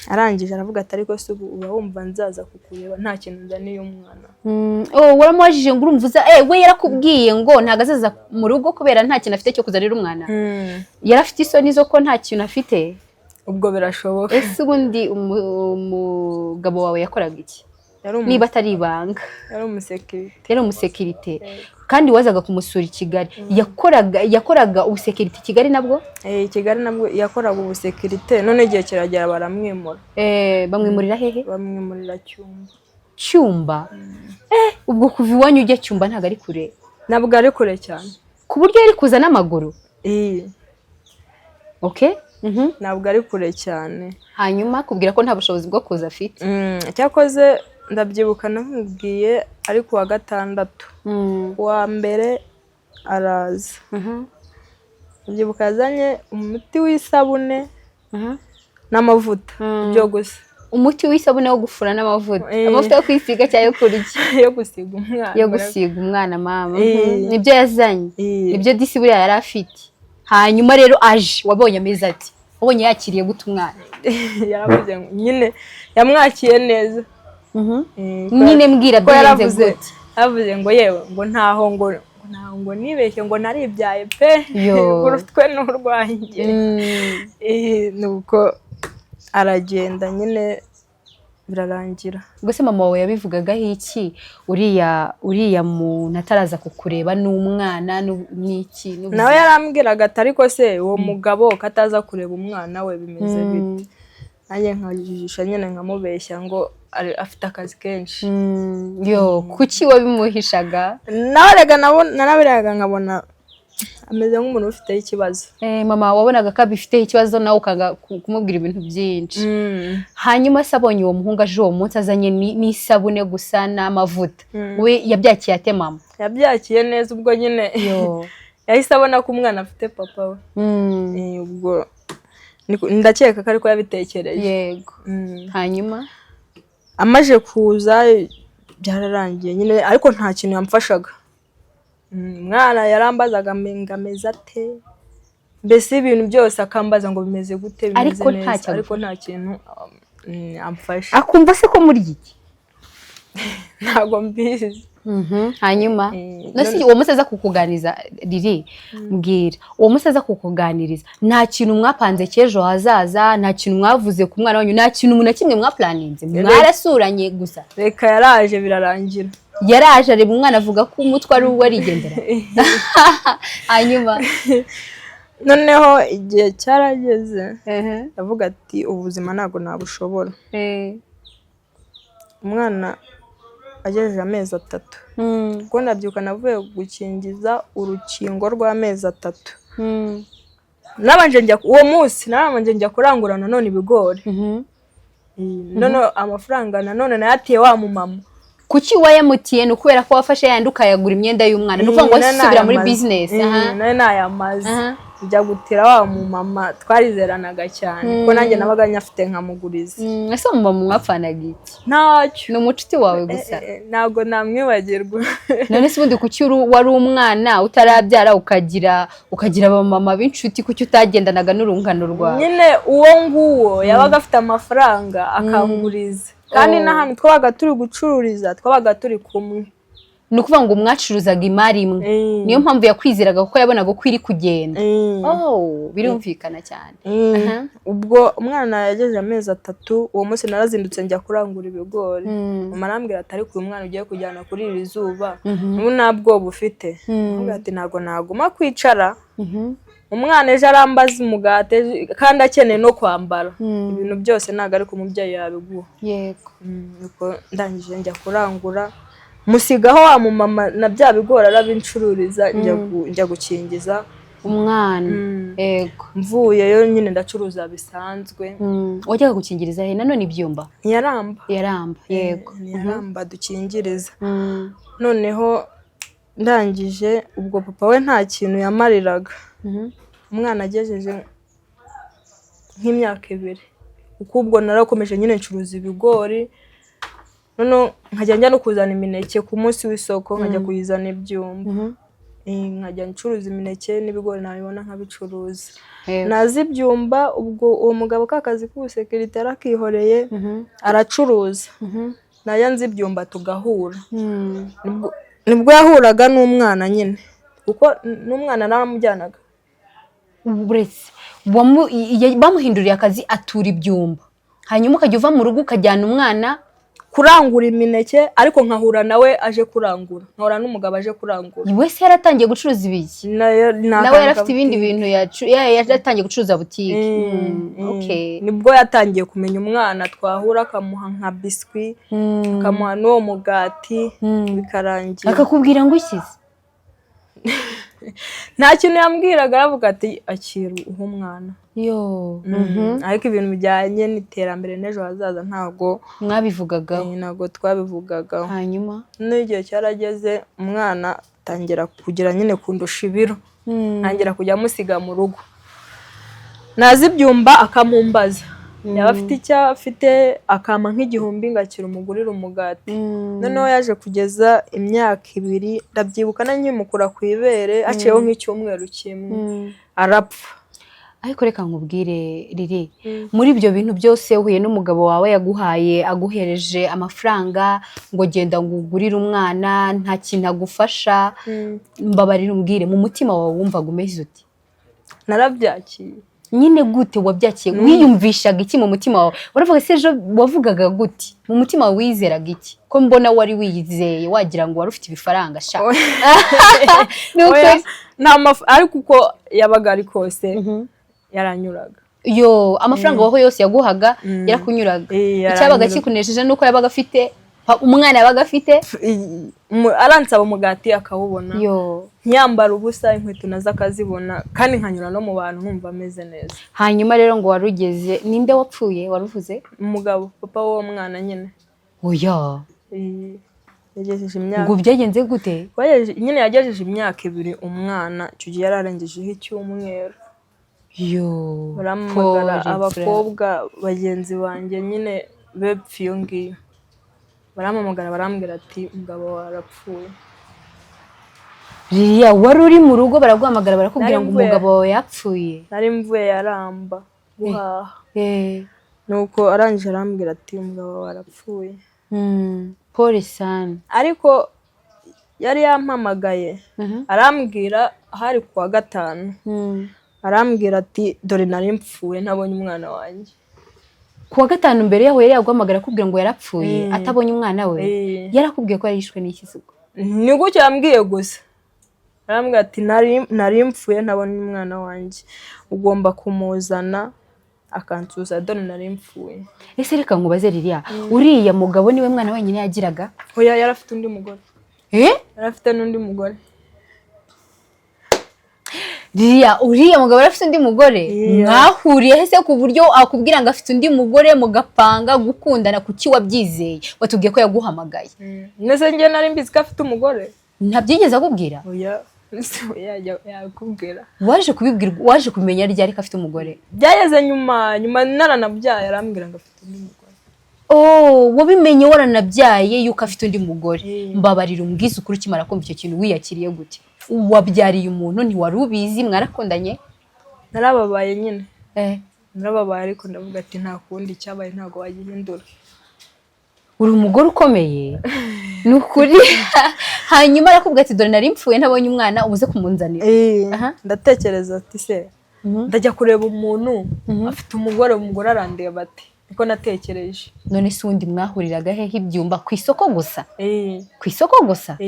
Speaker 2: arangije aravuga ati ariko se uba wumva nzaza kukureba nta kintu nzaniye umwana.
Speaker 1: Waramubajije ngo urumvuza we yarakubwiye ngo ntagazaza mu rugo kubera nta kintu afite cyo kuzanira umwana? Yarafite isoni zo ko nta kintu afite?
Speaker 2: Ubwo birashoboka.
Speaker 1: Ese ubundi umugabo wawe yakoraga iki niba atari ibanga? Yari umusekirite kandi wazaga kumusura i Kigali. Yakoraga ubusekirite i Kigali nabwo?
Speaker 2: I Kigali nabwo yakoraga ubusekirite none igihe kiragera baramwimura.
Speaker 1: Bamwimurira hehe?
Speaker 2: Bamwimurira Cyumba.
Speaker 1: Cyumba? Ubwo kuva iwanyu ujya Cyumba ntago ari kure?
Speaker 2: Nabwo ari kure cyane
Speaker 1: ku buryo yari kuza n'amaguru?
Speaker 2: Nabwo ari kure cyane.
Speaker 1: Hanyuma kubwira ko nta bushobozi bwo kuza afite?
Speaker 2: Cyakoze ndabyibuka namubwiye ari ku wa gatandatu wa mbere araza. Ndabyibuka azanye umuti w'isabune n'amavuta byo gusa.
Speaker 1: Umuti w'isabune wo gufura n'amavuta? Amavuta yo kwisiga cyangwa yo kurya? Yo gusiga umwana mama. Nibyo yazanye? Nibyo disi buriya yari afite? Hanyuma rero aje wabonye ameze ati? Wabonye yakiriye gute umwana?
Speaker 2: Yaravuze ngo nyine yamwakiye neza.
Speaker 1: Nyine mbwira byagenze gute?
Speaker 2: Yavuze ngo yewe ngo ntaho ngo nibeshye ngo naribyaye pe urutwe n'urwanjye. Nuko aragenda nyine birarangira.
Speaker 1: Gusa mama wawe yabivugagaho iki uriya muntu ataraza kukureba n'umwana n'iki?
Speaker 2: Nawe yarambwiraga ati ariko se uwo mugabo kataza kureba umwana we bimeze bite? Nanjye nkajijisha nyine nkamubeshya ngo afite akazi kenshi.
Speaker 1: Kuki wabimuhishaga?
Speaker 2: Narabiraga nkabona ameze nk'umuntu ufite ikibazo.
Speaker 1: Mama wabonaga ko abifite ikibazo nawe ukanga kumubwira ibintu byinshi. Hanyuma se abonye uwo muhungu aje uwo munsi azanye n'isabune gusa n'amavuta, we yabyakiye ate mama?
Speaker 2: Yabyakiye neza ubwo nyine yahise abona ko umwana afite papa we. Ubwo ndakeka ko ariko yabitekereje.
Speaker 1: Yego. Hanyuma
Speaker 2: amaje kuza byararangiye nyine ariko nta kintu yamfashaga. Umwana yarambazaga ameze ate mbese ibintu byose akambaza ngo bimeze gute bimeze neza ariko nta kintu amfasha.
Speaker 1: Akumva se ko muri iki?
Speaker 2: Ntago mbizi.
Speaker 1: Hanyuma nasi uwo musaza kukuganiriza riri mbwira uwo musaza kukuganiriza nta kintu mwapanze cyejo hazaza, nta kintu mwavuze ku mwana wanyu, nta kintu umuntu kimwe mwaplaninze, mwarasuranye gusa?
Speaker 2: Reka yaraje birarangira.
Speaker 1: Yaraje areba umwana avuga ko umutwe ari uwo arigendera. Hanyuma
Speaker 2: noneho igihe cyarageze avuga ati ubuzima ntago nabushobora. Umwana agejeje amezi 3 kuko nabyuka navuye gukingiza urukingo rw'amezi 3. Nabanje njya uwo munsi njya kurangura nanone ibigori. None amafaranga nanone nayatiye wa mu mama.
Speaker 1: Kuki wayamutiye? No kubera ko wafashe yandi ukayagura imyenda y'umwana? Nuvuga ngo wasubira muri business?
Speaker 2: Nayamaze njya gutira wa mu mama twarizeranaga cyane kuko nanjye nabaga nyafite nkamuguriza.
Speaker 1: Ese mu mama mwapfanaga iki?
Speaker 2: Ntacyo.
Speaker 1: No mucuti wawe gusa?
Speaker 2: Ntago namwibagirwa.
Speaker 1: None se ubundi kuki wari umwana utarabyara ukagira abamama b'inshuti, kuki utagendanaga n'urungano rwawe?
Speaker 2: Nyine uwo nguwo yabaga afite amafaranga akanguriza kandi n'ahantu twabaga turi gucururiza twabaga turi kumwe.
Speaker 1: Nukuvuga ngo mwacuruzaga imari imwe, niyo mpamvu yakwiziraga kuko yabonaga ko iri kugenda. Birumvikana cyane.
Speaker 2: Ubwo umwana yagejeje amezi 3 uwo munsi narazindutse njya kurangura ibigori. Mama arambwira ati ariko uyu mwana ugiye kujyana kuri iri zuba n'ubu ntabwo bufite. Avuga ati ntago naguma kwicara umwana ejo arambaza umugati kandi akeneye no kwambara ibintu byose ntabwo ariko umubyeyi yabiguha.
Speaker 1: Yego.
Speaker 2: Nuko ndangije njya kurangura musigaho wa mumama na bya bigori arabincururiza njya gukingiza
Speaker 1: umwana. Yego.
Speaker 2: Mvuyeyo nyine ndacuruza bisanzwe.
Speaker 1: Wajyaga gukingiriza he nanone ibyumba?
Speaker 2: Yaramba.
Speaker 1: Yego.
Speaker 2: Yaramba dukingiriza. Noneho ndangije ubwo papa we nta kintu yamariraga. Umwana agejeje nk'imyaka 2 uko ubwo narakomeje nyine ncuruza ibigori. None nkajya njya no kuzana imineke ku munsi w'isoko nkajya kuyizana ibyumba. Nkajya ncuruza imineke n'ibigori nabibona nkabicuruza. Nazi ibyumba ubwo uwo mugabo kakazi k'ubusekirite arakihoreye aracuruza. Nayo nzi ibyumba tugahura. Nibwo yahuraga n'umwana nyine kuko n'umwana naramujyanaga.
Speaker 1: Buretse bamuhinduriye akazi atura ibyumba, hanyuma ukajya uva mu rugo ukajyana umwana
Speaker 2: kurangura imineke, ariko nkahura nawe aje kurangura, nkahura n'umugabo aje kurangura.
Speaker 1: Wese yaratangiye gucuruza ibiki? Nawe yarafite ibindi bintu yaratangiye gucuruza butike.
Speaker 2: Nibwo yatangiye kumenya umwana twahura akamuha nka biswi, akamuha n'uwo mugati bikarangira.
Speaker 1: Akakubwira ngo ukize?
Speaker 2: Nta kintu yambwiraga, aravuga ati akira uwo mwana. Ariko ibintu bijyanye n'iterambere n'ejo hazaza ntabwo
Speaker 1: mwabivugaga.
Speaker 2: Ntabwo twabivugaga.
Speaker 1: Hanyuma
Speaker 2: n'igihe cyarageze umwana tangira kugira nyine kundusha ibiro. Ntangira kujya musiga mu rugo. Nazi ibyumba akamumbaza. Yaba afite icyo afite akama nk'igihumbi ngakira umugurira umugati. Noneho yaje kugeza imyaka 2 ndabyibuka nkimukura ku ibere aciyeho nk'icyumweru kimwe arapfa.
Speaker 1: Ariko reka nkubwire Riri, muri ibyo bintu byose uhuye n'umugabo wawe yaguhaye aguhereje amafaranga ngo genda ngo ugurire umwana, nta kintu agufasha, mbabarira umbwire mu mutima wawe wumvaga umeze uti?
Speaker 2: Narabyakiye.
Speaker 1: Nyine gute wabyakiye? Wiyumvishaga iki mu mutima wawe? Uravuga se ejo wavugaga gute? Mu mutima wawe wizeraga iki? Ko mbona wari wiyizeye wagira ngo wari ufite ibifaranga sha.
Speaker 2: Ariko uko yabaga ari kose yaranyuraga.
Speaker 1: Amafaranga waho yose yaguhaga yarakunyuraga. Icyabaga kikunesheje nuko yabaga afite umwana yabaga afite
Speaker 2: aransaba umugati akawubona. Nyambara ubusa inkweto nazo akazibona kandi nkanyura no mu bantu numva ameze neza.
Speaker 1: Hanyuma rero ngo warugeze ninde wapfuye waruvuze?
Speaker 2: Umugabo, papa w'uwo mwana nyine.
Speaker 1: Oya.
Speaker 2: Yagejeje imyaka.
Speaker 1: Ngo byagenze gute?
Speaker 2: Nyine yagejeje imyaka 2 umwana icyo gihe yararengejeho icyumweru. Baramagara abakobwa bagenzi banjye nyine bepfi yo ngiyo. Baramamagara barambwira ati umugabo warapfuye.
Speaker 1: Ririya wari uri mu rugo baraguhamagara barakubwira ngo umugabo wawe yapfuye?
Speaker 2: Nari mvuye Yaramba guhaha. Nuko arangije arambwira ati umugabo warapfuye.
Speaker 1: Pole sana.
Speaker 2: Ariko yari yampamagaye arambwira hari kuwa 5. Arambwira ati dore nari mpfuye ntabonye umwana wanjye.
Speaker 1: Kuwa 5 mbere yaho yari yaguhamagara akubwira ngo yarapfuye atabonye umwana we? Yarakubwiye ko yarishwe n'iki se?
Speaker 2: Ni gutyo yambwiye gusa. Arambwira ati nari mpfuye ntabonye umwana wanjye, ugomba kumuzana akansuza dore nari mpfuye.
Speaker 1: Ese reka nkubaze Ririya, uriya mugabo niwe mwana wenyine yagiraga?
Speaker 2: Oya, yarafite undi mugore. Yarafite n'undi mugore.
Speaker 1: Ririya uriya mugabo yarafite undi mugore? Mwahuriye hese ku buryo akubwira ngo afite undi mugore mugapanga gukundana? Kuki wabyizeye? Watubwiye ko yaguhamagaye.
Speaker 2: Nese ngiye nari mbizi ko afite umugore.
Speaker 1: Ntabyigeze akubwira?
Speaker 2: Oya. Yakubwira.
Speaker 1: Waje kumenya ryari ko afite umugore?
Speaker 2: Byageze nyuma naranabyaye arambwira ngo afite undi mugore.
Speaker 1: Wabimenye waranabyaye yuko afite undi mugore. Mbabarira umbwize ukuri kimara kumva icyo kintu wiyakiriye gute? Wabyariye umuntu ntiwari ubizi mwarakundanye?
Speaker 2: Narababaye nyine. Narababaye ariko ndavuga ati nta kundi cyabaye ntago wagihindura.
Speaker 1: Uri umugore ukomeye. Nukuri. Hanyuma arakubwira ati dore nari mpfuye ntabonye umwana ubuze kumunzanira.
Speaker 2: Ndatekereza ati se ndajya kureba umuntu afite umugore arandeba ati niko natekereje.
Speaker 1: None se undi mwahuriraga hehe ibyumba ku isoko gusa? Ku isoko gusa?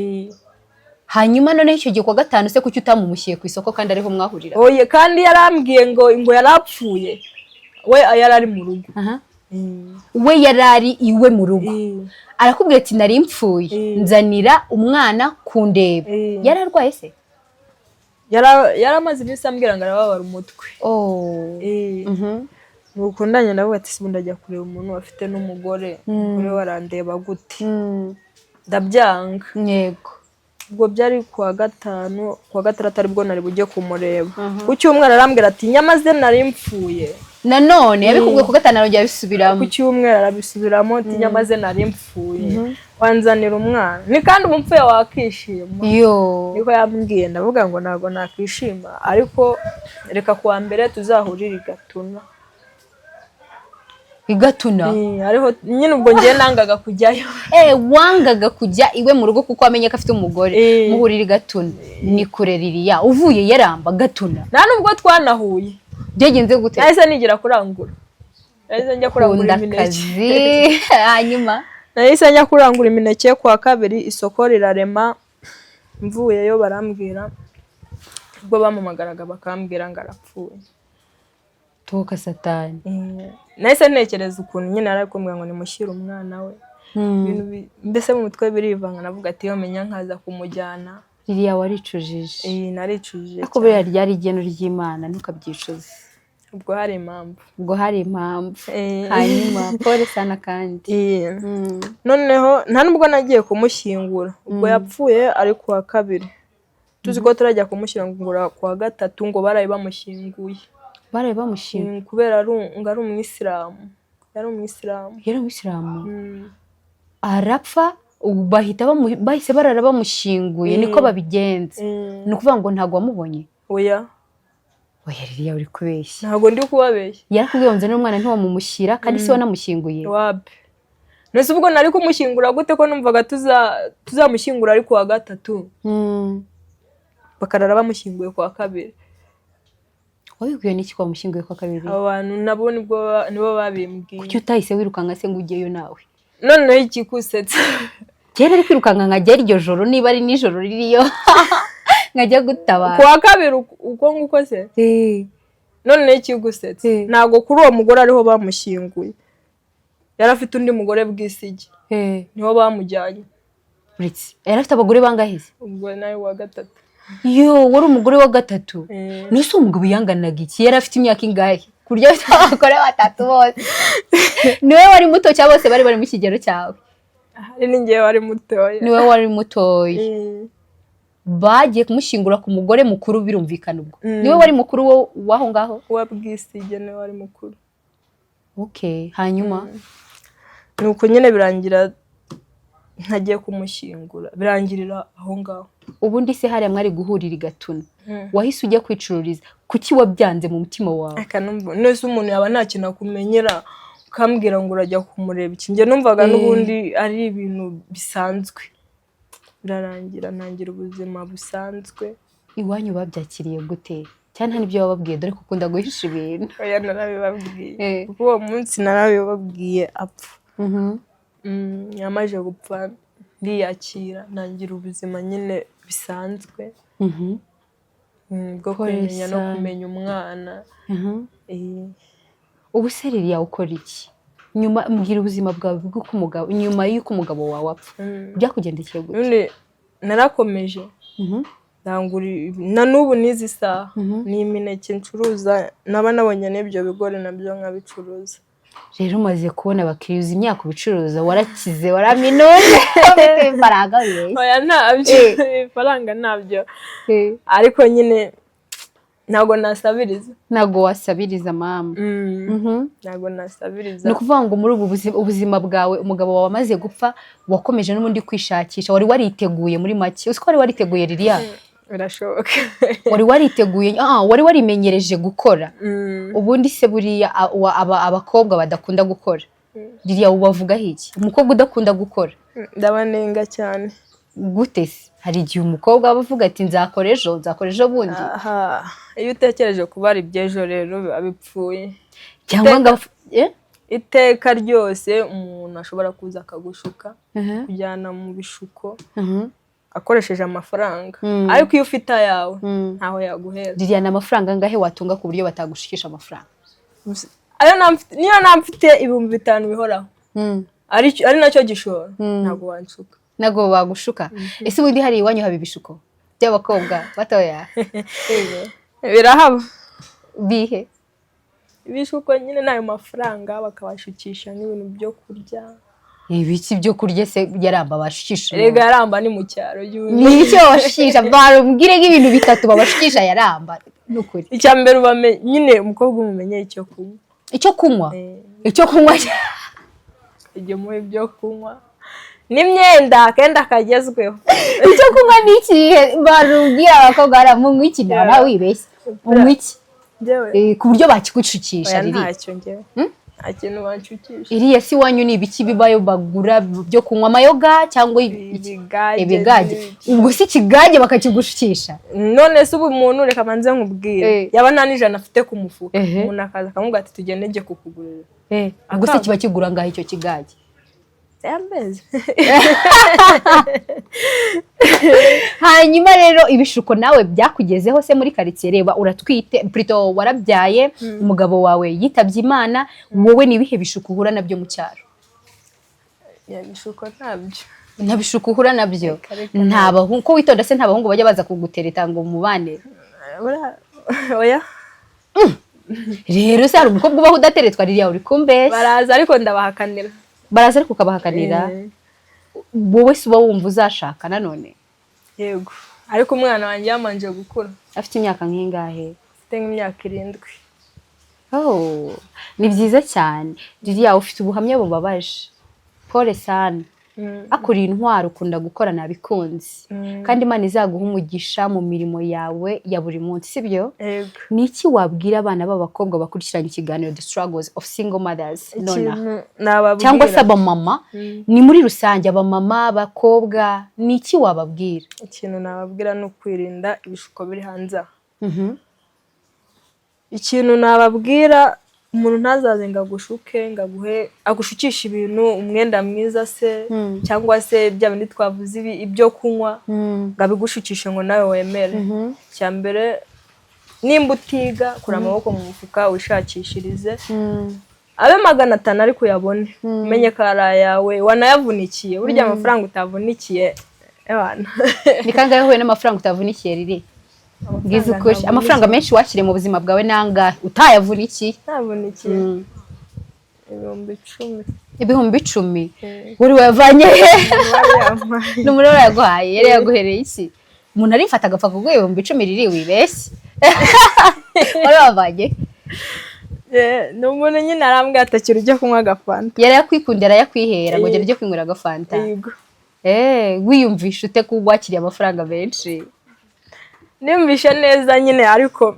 Speaker 1: hanyuma none icyo gihe kwa gatanu se kuki utamumushiye ku isoko kandi ariho mwahurira?
Speaker 2: oye kandi yarambwiye ngo yarapfuye we yarari mu rugo.
Speaker 1: We yarari iwe mu rugo arakubwira ati nari mpfuye nzanira umwana kundeba. Yararwaye se?
Speaker 2: yaramaze iminsi ambwira ngo arababara umutwe. Nukundanye nawe ati sibundi ajya kureba umuntu afite n'umugore umugore warandeba gute ndabyanga.
Speaker 1: Yego.
Speaker 2: Ubwo byari kuwa gatandatu aribwo nari bujye kumureba. Ku cyumweru arambwira ati nyamaze nari mpfuye.
Speaker 1: Nanone yabikubwiye ku gatanu arongera bisubiramo.
Speaker 2: Ku cyumweru arabisubiramo ati nyamaze nari mpfuye wanzanira umwana. Ni kandi umupfuye wakishima. Niko yambwiye ndavuga ngo ntago nakishima ariko reka kuwa mbere tuzahurira
Speaker 1: Igatuna.
Speaker 2: Ariho nyine ubwo ngiye nangaga kujyayo.
Speaker 1: Wangaga kujya iwe mu rugo kuko amenye ko afite umugore. Muhurira Igatuna. Ni kure Liliya uvuye Yaramba Gatuna.
Speaker 2: Nta nubwo twanahuye.
Speaker 1: Byagenze gute?
Speaker 2: Nahise nigira kurangura. Nahise njya kurangura imineke.
Speaker 1: Hanyuma
Speaker 2: nahise njya kurangura imineke kwa kabiri isoko rirarema. Mvuyeyo barambwira ubwo bamumagaraga bakambwira ngo arapfuye.
Speaker 1: Toka satani.
Speaker 2: Nahise ntekereza ukuntu nyine arakumbwira ngo nimushyire umwana we. Mbese mu mutwe birivanga navuga ati yo menya nkaza kumujyana.
Speaker 1: Liliya waricujije.
Speaker 2: Naricujije.
Speaker 1: Ariko buriya ryari igeno ry'Imana ntukabyicuze.
Speaker 2: Ubwo hari impamvu.
Speaker 1: Hanyuma pole sana kandi.
Speaker 2: Noneho nta nubwo nagiye kumushyingura. Ubwo yapfuye ari kuwa kabiri. Tuzi ko turajya kumushyingura kuwa gatatu ngo baraye bamushyinguye.
Speaker 1: Baraye bamushyinguye
Speaker 2: kubera ari umwisilamu. Yari umwisilamu. Arapfa
Speaker 1: bahise barara bamushyinguye niko babigenza. Ni ukuvuga ngo ntabwo wamubonye?
Speaker 2: Oya
Speaker 1: Liliya uri kubeshya.
Speaker 2: Ntabwo ndi kubabeshya.
Speaker 1: Yarakubwiye ngo nzane umwana ntiwamumushyira kandi se wanamushyinguye?
Speaker 2: Wapi. Nese ubwo nari kumushyingura gute ko numvaga tuzamushyingura ari kuwa gatatu. Bakarara bamushyinguye kuwa kabiri.
Speaker 1: Wabibwiwe n'iki kwa mushyinguye kwa kabiri?
Speaker 2: Abantu nabo nibo babimbwiye.
Speaker 1: Kuki utahise wirukanka se ngo ujyeyo nawe?
Speaker 2: Noneho ikikusetsa.
Speaker 1: Kera ari kwirukanka nkajya iryo joro niba ari nijoro ririyo nkajya gutabara.
Speaker 2: Kuwa kabiri uko nguko se? Noneho ikigusetsa. Ntago kuri uwo mugore ariho bamushyinguye. Yari afite undi mugore bwisigi. Niho bamujyanye.
Speaker 1: Yari afite abagore bangahe se?
Speaker 2: Ubwo nawe wa gatatu.
Speaker 1: Wari umugore wa gatatu. Nese umugabo yanganaga iki? Yari afite imyaka ingahe? Kurya afite abagore batatu bose. Niwe wari muto cyangwa bose bari mu kigero cyawe?
Speaker 2: Ni njye wari mutoya.
Speaker 1: Niwe wari mutoya. Bagiye kumushyingura ku mugore mukuru birumvikana ubwo. Niwe wari mukuru waho ngaho?
Speaker 2: Wabwisige niwe wari mukuru.
Speaker 1: Hanyuma
Speaker 2: nuko nyine birangira ntagiye kumushyingura. Birangirira aho ngaho.
Speaker 1: Ubundi se hariya mwari guhurira Igatuna. Wahise ujya kwicururiza. Kuki wabyanze mu mutima wawe?
Speaker 2: Nese umuntu yaba nta kintu akumenyera ukambwira ngo urajya kumureba iki. Njye numvaga n'ubundi ari ibintu bisanzwe. Birarangira ntangira ubuzima busanzwe. Iwanyu babyakiriye gute? Cyane nta nibyo bababwiye dore ko ukunda guhisha ibintu. Oya narabibabwiye. Kuko uwo munsi narabibabwiye apfa. Yamaje gupfa ndiyakira ntangira ubuzima nyine bisanzwe. Bwo kumenya no kumenya umwana. Ubu se Liliya ukora iki? Nyuma mbwira ubuzima bwawe bw'uko umugabo nyuma y'uko umugabo wawe apfa. Byakugendekeye gute? None narakomeje. Na n'ubu nizi saha ni imineke ncuruza naba nabonye n'ibyo bigori nabyo nkabicuruza. Rero umaze kubona abakiriya imyaka ubicuruza warakize waraminuje ufite ifaranga we. Oya ntabyo ifaranga ntabyo. Ariko nyine ntago nasabiriza. Ntago wasabiriza mama. Ntago nasabiriza. Nukuvuga ngo muri ubu ubuzima bwawe umugabo wawe amaze gupfa wakomeje n'umundi kwishakisha wari wariteguye muri make. Uzi ko wari wariteguye Liliya? Birashoboka. Wari wariteguye wari warimenyereje gukora. Ubundi se buriya abakobwa badakunda gukora. Liliya ubavugaho iki? Umukobwa udakunda gukora. Ndabanenga cyane. Gute se? Hari igihe umukobwa abavuga ati nzakora ejo bundi. Iyo utekereje kuba ari by'ejo rero biba bipfuye. Cyangwa ngo iteka ryose umuntu ashobora kuza akagushuka kujyana mu bishuko akoresheje amafaranga ariko iyo ufite ayawe ntaho yaguhera.
Speaker 1: Liliane, amafaranga angahe watunga ku buryo batagushikisha amafaranga?
Speaker 2: Niyo namfite 5,000 bihoraho ari nacyo gishoro ntabwo wanshuka.
Speaker 1: Ntabwo bagushuka. Ese ubundi hari iwanyu haba ibishuko by'abakobwa batoya?
Speaker 2: Birahaba.
Speaker 1: Bihe
Speaker 2: Ibishuko nyine nayo mafaranga bakabashukisha n'ibintu byo kurya.
Speaker 1: Ibiki byo kurya se yaramba bashukisha?
Speaker 2: Erega yaramba ni mu cyaro
Speaker 1: ni icyo bashukisha barumbwire nk'ibintu bitatu babashukisha yaramba n'ukuri.
Speaker 2: Icya mbere ubamenye nyine umukobwa umumenye icyo kunywa.
Speaker 1: Icyo kunywa? Icyo kunywa
Speaker 2: ibyo mu byo kunywa n'imyenda kenda kagezweho.
Speaker 1: Icyo kunywa ni ikihe? Barumbwira abakobwa baramunywa iki? Nara wibeshye unywa iki ku buryo bakigushukisha? Riri
Speaker 2: ntacyo ngewe nta kintu banshukisha.
Speaker 1: iriya si wanyu ni ibiki bibayo bagura byo kunywa? Amayoga cyangwa ibigage? Ubwo si ikigage bakakigushukisha?
Speaker 2: None se ubu umuntu reka manze nkubwire yaba nta n'ijana afite ku mufuka umuntu akaza akamubwira ati tugende njye kukugurira.
Speaker 1: Ubwo se kiba kigura ngaho icyo kigage?
Speaker 2: Yambeze.
Speaker 1: Hanyuma rero ibishuko nawe byakugezeho se muri quartier? Reba uratwite plutôt warabyaye umugabo wawe yitabye Imana, wowe nibihe bishuko uhura nabyo mu cyaro?
Speaker 2: Ya bishuko ntabyo.
Speaker 1: Nta bishuko uhura nabyo? Ntabahungu ko witonda se ntabahungu bajya baza kugutereta ngo mubane?
Speaker 2: Oya.
Speaker 1: Rero se hari umukobwa ubaho udateretwa ririya uri kumbese?
Speaker 2: Baraza ariko ndabahakanira.
Speaker 1: Baraza ariko ukabahakanira? Wowe se uba wumva uzashaka nanone?
Speaker 2: Yego, ariko umwana wanjye yamanje gukura.
Speaker 1: Afite imyaka nk'ingahe?
Speaker 2: Afite nk'imyaka 7.
Speaker 1: Oh, ni byiza cyane. Ririya ufite ubuhamya bubabaje. Pole sana. Akuri intwaro ukunda gukora nabikunze. Kandi Imana izaguha umugisha mu mirimo yawe ya buri munsi, sibyo?
Speaker 2: Yego.
Speaker 1: Niki wabwira abana b'abakobwa bakurikiranye ikiganiro The Struggles of Single Mothers nona? Cyangwa se abamama ni muri rusange, abamama abakobwa, niki wababwira?
Speaker 2: Ikintu nababwira no kwirinda ibishuko biri hanze. Ikintu nababwira umuntu ntazaze ngagushuke agushukisha ibintu, umwenda mwiza se cyangwa se bya bindi twavuze ibyo kunywa ngabigushukishe ngo nawe wemere. Cyambere nimba utiga kura amaboko mu mufuka wishakishirize abe 500 ariko yabone umenye kara yawe wanayavunikiye. Burya amafaranga utavunikiye ebana
Speaker 1: ni kangahe huye n'amafaranga utavunikiye riri? Ngize ukuri amafaranga menshi wakire mu buzima bwawe nangahe utayavunikiye?
Speaker 2: Navunikiye 10,000.
Speaker 1: 10,000? Uri wavanye he? Numero yaguhaye yari yaguhereye iki? Umuntu arifata agapfa kuguye 10,000 riri wibeshye? Wari wavanye?
Speaker 2: N'umuntu nyine arambwira atakira ujye kunywa agafanta.
Speaker 1: Yari yakwikundira yakwihera ngo ujye kwinywera agafanta?
Speaker 2: Yego.
Speaker 1: Wiyumvisha ute ko wakiriye amafaranga menshi?
Speaker 2: Nimvisha neza nyine ariko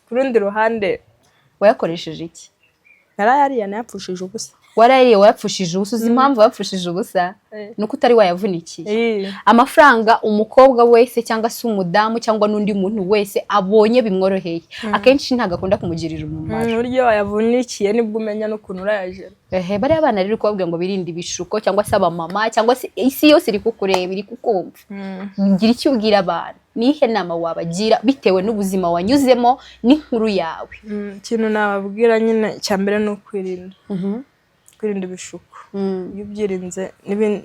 Speaker 2: kurundi ruhande
Speaker 1: wayakoresheje iki?
Speaker 2: Yarayariya yapfushije ubusa.
Speaker 1: Warayariye wayapfushije ubusa? Uzi impamvu wapfushije ubusa? Nuko utari wayavunikiye. Amafaranga umukobwa wese cyangwa se umudamu cyangwa n'undi muntu wese abonye bimworoheye akenshi ntagakunda kumugirira umumaro.
Speaker 2: Buryo wayavunikiye nibwo umenya no kuntu urayajera.
Speaker 1: Bari abana rero kubabwira ngo birinde ibishuko cyangwa se abamama cyangwa se isi yose iri kukureba iri kukumva. Ngira icyo ubwira abantu, nihe nama wabagira bitewe n'ubuzima wanyuzemo n'inkuru yawe?
Speaker 2: Ikintu nababwira nyine cyambere no kwirinda. Kwirinda ibishuko. Iyo ubyirinze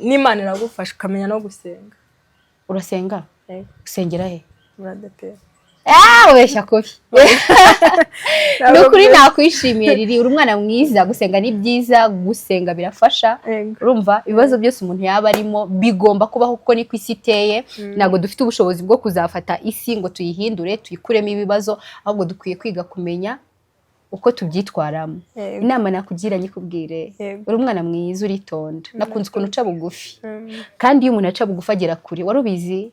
Speaker 2: n'Imana iragufasha ukamenya no gusenga.
Speaker 1: Urasenga? Usengera he?
Speaker 2: Muradepera.
Speaker 1: Weshya kubi. Nukuri nakwishimiye riri, uri umwana mwiza. Gusenga ni byiza, gusenga birafasha. Urumva ibibazo byose umuntu yaba arimo bigomba kubaho kuko ni kwisi iteye. Nago dufite ubushobozi bwo kuzafata isi ngo tuyihindure tuyikuremo ibibazo, ahubwo dukwiye kwiga kumenya uko tubyitwaramo. Inama nakugira nyikubwire, uri umwana mwiza uritonda. Nakunze ukuntu uca bugufi. Kandi iyo umuntu aca bugufi agera kure. Warubizi?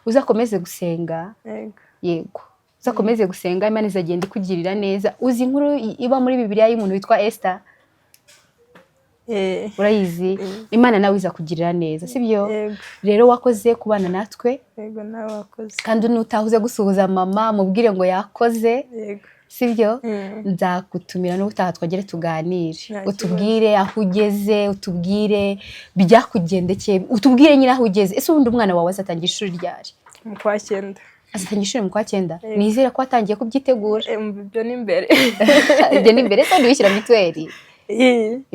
Speaker 1: Uzakomeze gusenga. Yego. Uzakomeze gusenga, Imana izagenda ikugirira neza. Uzi inkuru iba muri Bibiliya y'umuntu witwa Esther? Urayizi? Imana nawe izakugirira neza, sibyo? Rero wakoze kubana natwe.
Speaker 2: Yego nawe wakoze.
Speaker 1: Kandi nutahuze gusuhuza mama mubwire ngo yakoze. sibyo nzakutumira n'ubutaha twagere tuganire
Speaker 2: Nta
Speaker 1: utubwire aho ugeze utubwire byakugendekeye utubwire nyine aho ugeze ese ubundi umwana wawe azatangira ishuri ryari
Speaker 2: mu kwa 9
Speaker 1: azatangira ishuri mu kwa 9 nizere ko atangiye kubyitegura
Speaker 2: ibyo ni imbere
Speaker 1: ibyo ni imbere se wishyura mituweli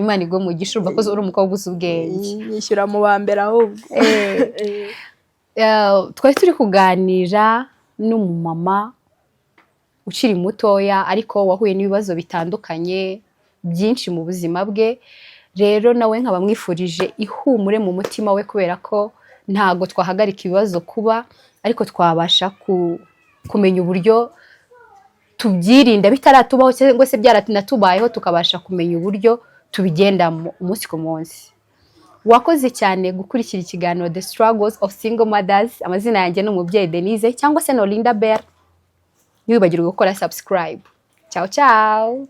Speaker 1: Imana igwa mu gishurba ko uri umukobwa uzi ubwenge
Speaker 2: yishyura mu ba mbere ahubwo
Speaker 1: twari turi kuganira n'umumama ukiri mutoya ariko wahuye n'ibibazo bitandukanye byinshi mu buzima bwe rero nawe nkaba mwifurije ihumure mu mutima we kubera ko ntago twahagarika ibibazo kuba ariko twabasha kumenya uburyo tubyirinda bitaratubaho cyangwa se byaranatubayeho tukabasha kumenya uburyo tubigendamo umunsi ku munsi wakoze cyane gukurikira ikiganiro The Struggles of Single Mothers amazina yanjye ni umubyeyi Denise cyangwa se Nolinda Bell ntiwibagirwe gukora subscribe ciao ciao